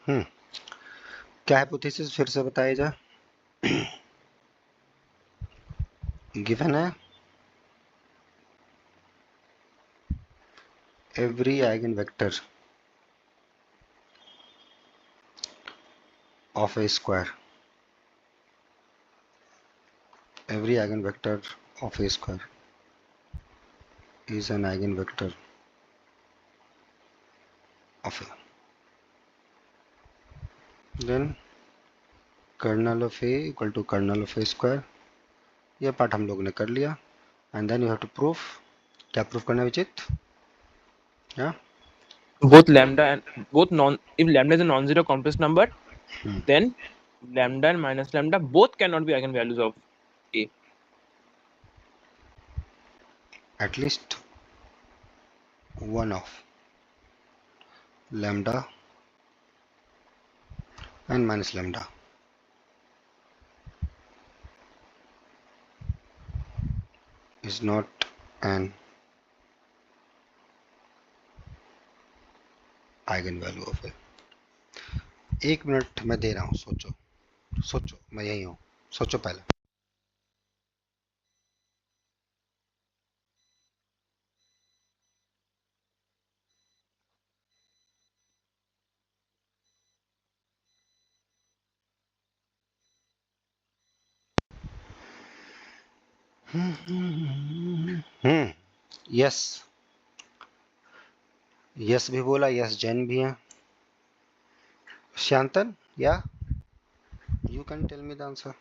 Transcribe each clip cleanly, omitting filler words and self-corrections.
हम्म क्या हाइपोथेसिस फिर से बताया जा। गिवन है every eigenvector of a square, every eigenvector of a square is an eigenvector of a, then kernel of A equal to kernel of A square. ये part हम लोग ने कर लिया। And then you have to proof, क्या proof करना है विचित? या both lambda and both non if lambda is a non-zero complex number, then lambda and minus lambda both cannot be eigenvalues of A. at least one of lambda and minus lambda is not an eigenvalue of A। 1 minute मैं दे रहा हूँ, सोचो सोचो, मैं यही हूँ, सोचो पहले। यस, यस भी बोला, यस जैन भी है। शांतन, या you can tell me the answer.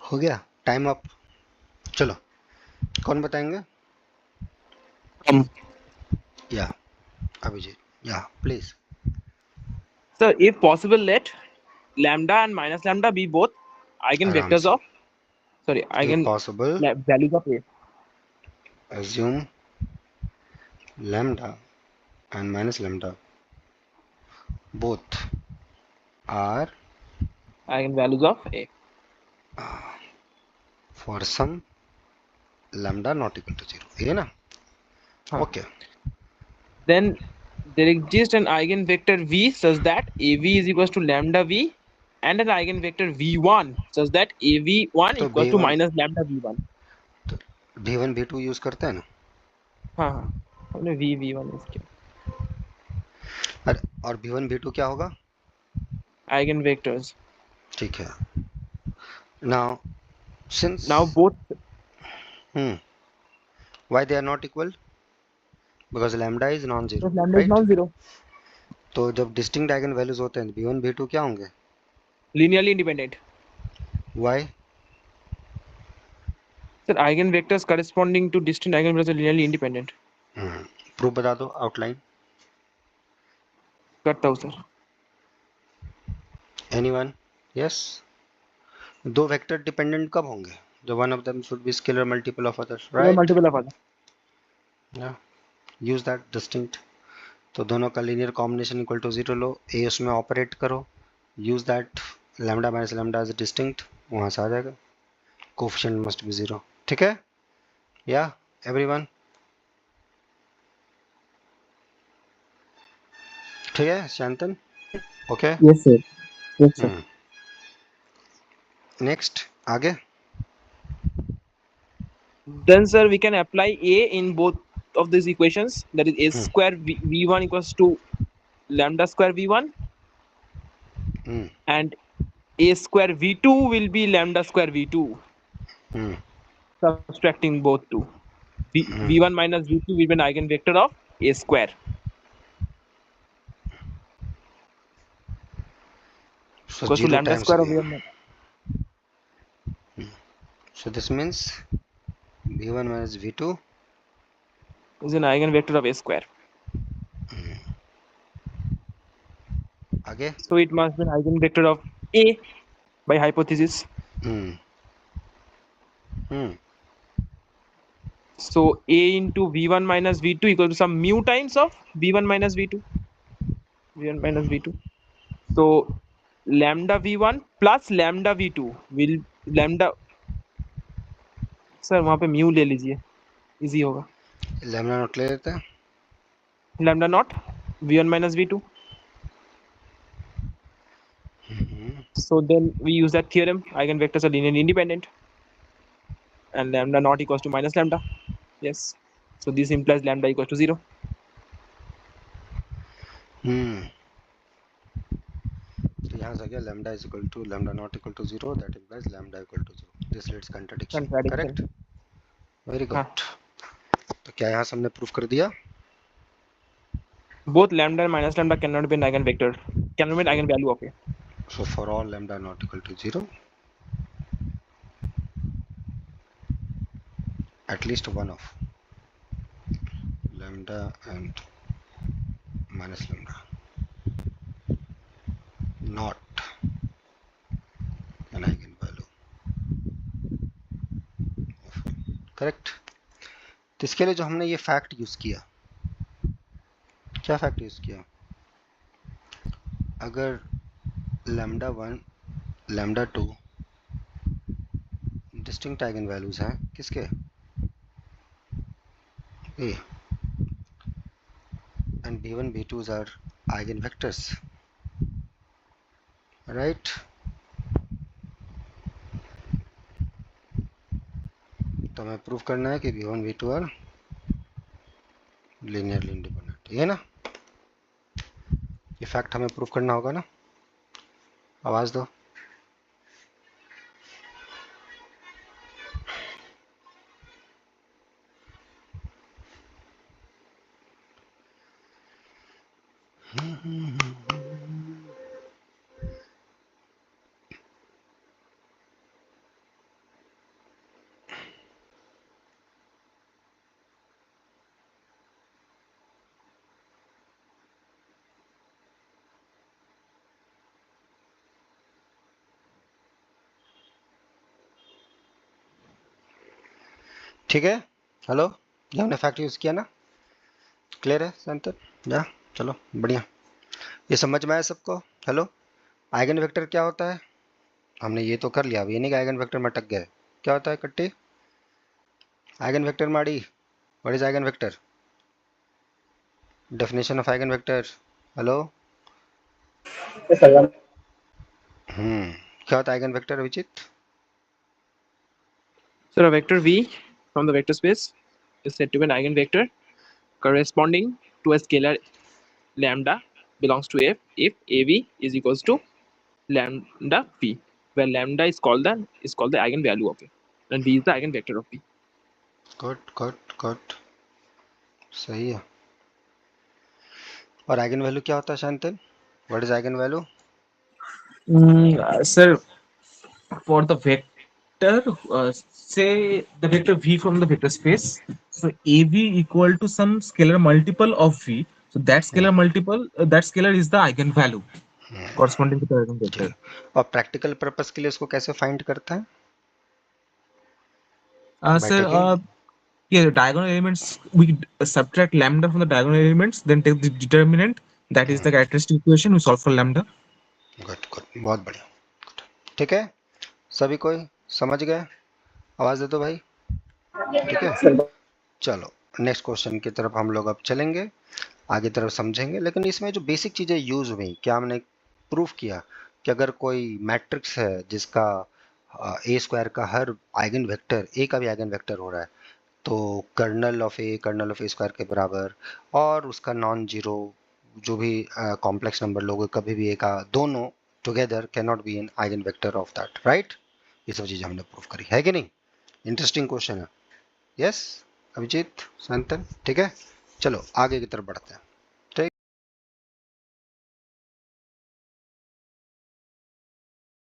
हो गया, टाइम अप। चलो, कौन बताएंगे? या अभिजीत, या please. So if possible, let lambda and minus lambda be both आराम eigenvectors से। of if possible, values of A. assume lambda and minus lambda both are Eigenvalues of A. for some lambda not equal to 0, ये ना? Okay. Then there exists an eigenvector V such that AV is equals to lambda V, and an eigenvector V1 such that AV1 तो equals to v1, minus lambda V1. तो v1 v2 use करते हैं ना? हाँ हाँ, हमने V1 use किया। अरे, और v1 v2 क्या होगा? Eigenvectors. ठीक है। Now since Now both why they are not equal? Because lambda is non-zero, lambda is right? non-zero. तो जब डिस्टिंक्ट आइगन वैल्यूज होते हैं v1 v2 क्या होंगे? Linearly independent. why? Sir, eigenvectors corresponding to distinct eigenvalues are linearly independent. Proof बता दो, outline. करता हूँ सर। एनीवन? यस। दो वेक्टर डिपेंडेंट कब होंगे? जो one of them should be scalar multiple of other, right? Multiple of other. Use that distinct. तो दोनों का लीनियर कॉम्बिनेशन इक्वल टू 0 लो, ए उसमें ऑपरेट करो, use that lambda minus lambda as distinct, वहां से आ जाएगा। Coefficient must be 0। ठीक है? या एवरीवन? ठीक है Shantanu? Okay. Yes sir. Yes sir. Next आगे. Then sir, we can apply a in both of these equations. That is a square v1 equals to lambda square v1, and a square v2 will be lambda square v2. Subtracting both two. v1 minus v2 will be an eigenvector of a square. So Equals to 0 lambda times square of v. v1. So this means v1 minus v2 is an eigenvector of a square. आगे. So it must be an eigenvector of a by hypothesis. So a into v1 minus v2 equal to some mu times of v1 minus v2. v1 minus v2. So lambda v1 plus lambda v2 will lambda. Sir वहाँ पे mu ले लीजिए, easy होगा. Lambda naught ले लेते हैं. lambda naught v1 minus v2. So then we use that theorem, eigenvectors are linearly independent and lambda naught equals to minus lambda. Yes, so this implies lambda equals to 0. तो यहाँ से गया lambda is equal to lambda not equal to 0, that implies lambda equal to 0. This leads contradiction. Correct? Very good. तो क्या यहाँ से हमने proof कर दिया? Both lambda and minus lambda cannot be an eigenvector, cannot be an eigenvalue of a. So for all lambda not equal to 0, at least one of lambda and minus lambda not an eigenvalue of a. Correct? तो इसके लिए जो हमने ये fact use किया, क्या fact use किया? अगर lambda 1 lambda 2 distinct eigenvalues हैं किसके? A. And b1 b2s are eigenvectors, right? तो हमें प्रूव करना है कि b1 b2 are linearly independent, ये ना, ये फैक्ट हमें प्रूव करना होगा ना. आवाज दो. ठीक है. हेलो, ये हमने फैक्ट यूज किया ना. क्लियर है संतर? या चलो बढ़िया, ये समझ में आया सबको? हेलो, आइगन वेक्टर क्या होता है हमने ये तो कर लिया. अब ये नहीं कि आइगन वेक्टर में अटक गए. क्या होता है कट्टी? आइगन वेक्टर माड़ी, what is eigenvector? Definition of eigenvector. Hello. क्या होता है eigenvector Abhijit? So a vector v from the vector space is said to be an eigenvector corresponding to a scalar lambda belongs to f if av is equals to lambda v, where lambda is called the eigenvalue of a and v is the eigenvector of v. Good, सही है. और eigenvalue क्या होता है Shantan? What is eigenvalue? Sir, for the vector, say the vector v from the vector space, so av equal to some scalar multiple of v, so that scalar multiple, that scalar is the eigenvalue corresponding to the eigenvector. और practical purpose के लिए उसको कैसे find करता है? Sir, yeah, diagonal elements, we subtract lambda from the diagonal elements, then take the determinant, that is the characteristic equation, we solve for lambda. Good, बहुत बढ़िया. ठीक है, सभी कोई समझ गए? आवाज दे दो भाई. ठीक है, चलो नेक्स्ट क्वेश्चन की तरफ हम लोग अब चलेंगे, आगे तरफ समझेंगे. लेकिन इसमें जो बेसिक चीजें यूज हुई, क्या हमने प्रूफ किया कि अगर कोई मैट्रिक्स है जिसका ए स्क्वायर का हर आइगन वेक्टर ए का भी आइगन वेक्टर हो रहा है, तो कर्नल ऑफ ए स्क्वायर के बराबर, और उसका नॉन जीरो जो भी कॉम्प्लेक्स नंबर लोगे कभी भी ए का दोनों together can not be an eigen vector of that, right. ये सब चीज़ें हमने प्रूव करी है कि नहीं। इंटरेस्टिंग क्वेश्चन है। यस अभिजीत संतन, ठीक है। चलो आगे की तरफ बढ़ते हैं।